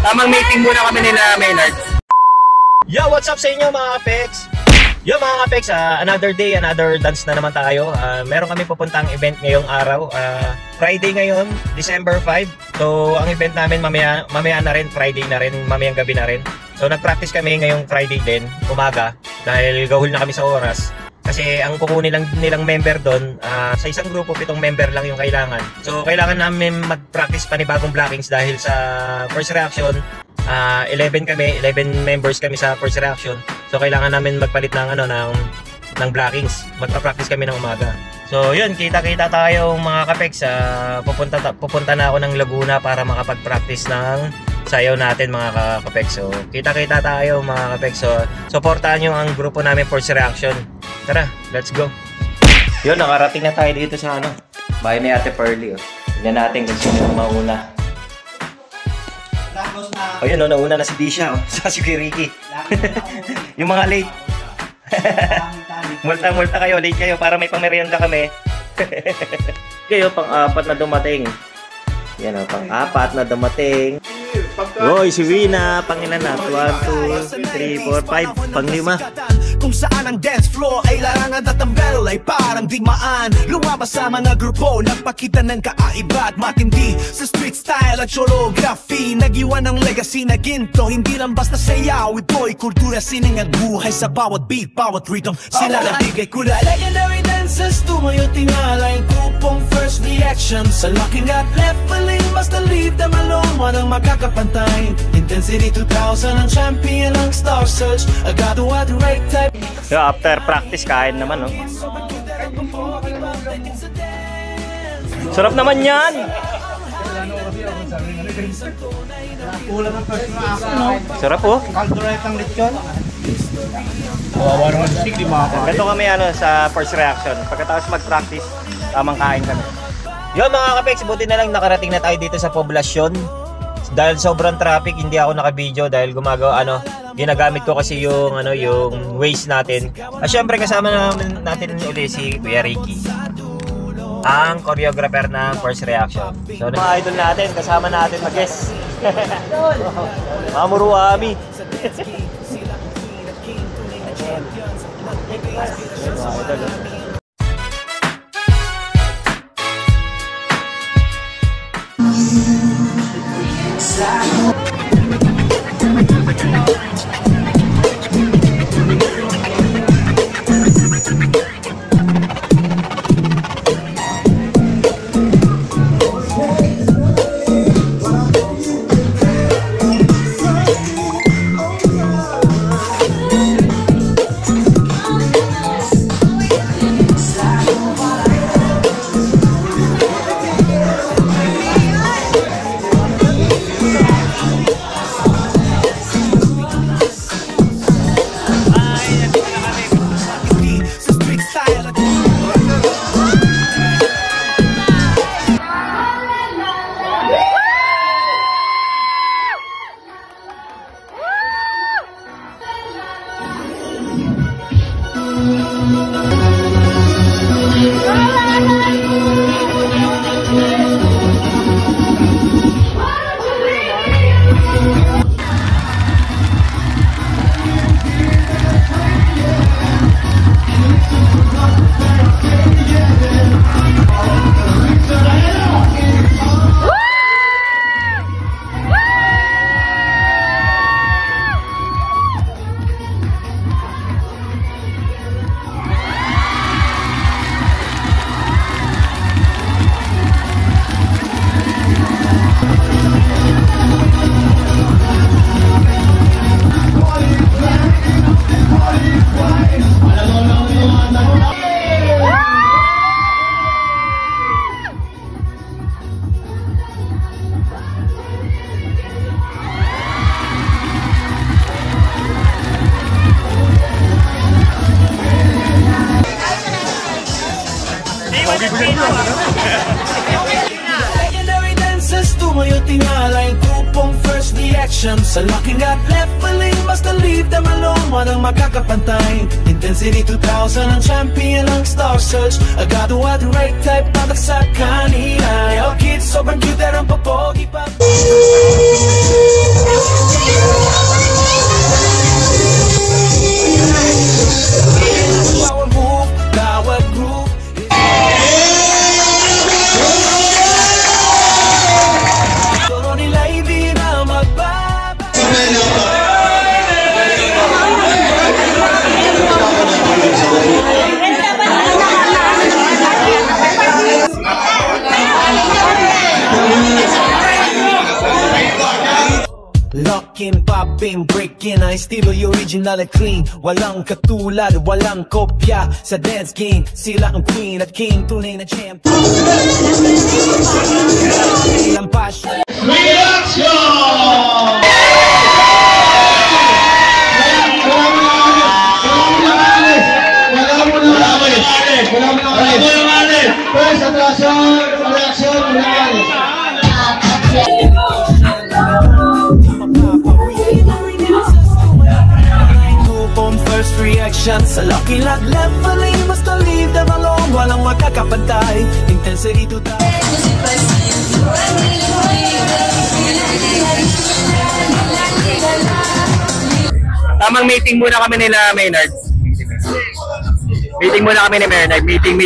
Tamang meeting muna kami nila Maynard. Yo, what's up sa inyo mga Apex? Yo mga Apex, another day, another dance na naman tayo. Meron kami pupuntang event ngayong araw. Friday ngayon, December 5. So ang event namin mamaya na rin, Friday na rin, mamayang gabi na rin. So nag-practice kami ngayong Friday din, umaga. Dahil gahul na kami sa oras. Kasi ang kukunin nilang member doon, sa isang grupo 7 member lang yung kailangan. So kailangan namin mag-practice panibagong blockings dahil sa first reaction 11 members kami sa first reaction. So kailangan namin magpalit ng ng blockings. Magpa-practice kami ng umaga. So yun, kita-kita tayo mga Kapex. Pupunta na ako ng Laguna para makapag-practice ng sayaw natin mga Kapex. So kita-kita tayo mga Kapex. So suportahan nyo ang grupo namin first reaction. Tara, let's go. Yun, nakarating na tayo dito sa bahay ni Ate Pearly. Tignan natin kung sino yung mauna. O yun, nauna na si Disha, saka si Ricky. Yung mga late. Multa kayo, late kayo para may pamerienda kami. Kayo, pang-apat na dumating. Yan o, pang-apat na dumating. Hoy, si Wina, pangilan na. 1, 2, 3, 4, 5, pang-5. Kung saan ang dance floor ay larangan at ang battle ay parang digmaan. Lumabas sa mga grupo, nagpakita ng kaaiba at matindi sa street style at choreography. Nag-iwan ng legacy na ginto, hindi lang basta sayaw. Ito'y kultura, sining at buhay sa bawat beat, bawat rhythm. Sila nabigay kulay. Legendary dancers, tumayo tingala yung kupong first reaction. Sa locking at leveling, basta leave them alone. Walang makakapantay. Intensity 2000 ang champion ng Star Search. Agado at rate type. So after practice, kain naman, no? Sarap naman yan! Sarap, oh! Ganito kami sa first reaction. Pagkatapos mag-practice, tamang kain kami. Yun mga Kapex, buti na lang nakarating na tayo dito sa poblasyon. Dahil sobrang traffic, hindi ako naka-video dahil ginagamit ko kasi yung Waze natin. At syempre kasama natin ulit si Kuya Ricky, ang choreographer ng first reaction. So mga idol natin, kasama natin mag-guest. Mamuro Ami. Legendary dancers, tumayo tingala yung grupong first reaction. Sa locking at leveling, basta leave them alone. Walang makakapantay. Intensity 2000 ang champion ng Star Search. Agado at right type patak sa kanina. Yo kids, sobrang cute ang papogi pa. Bawat move, bawat groove. Turo nila hindi na magbaba. Locking, popping, breaking, ang estilo yung original at clean. Walang katulad, walang kopya sa dance game. Sila ang queen at king, tunay na champ. Ilang passion. Reaction! First reaction, First reaction sa Lucky Luck leveling, basta leave them alone. Walang makakapantay, intensity to die. Tamang meeting muna kami nila Maynard. Meeting muna kami ni Maynard. Meeting.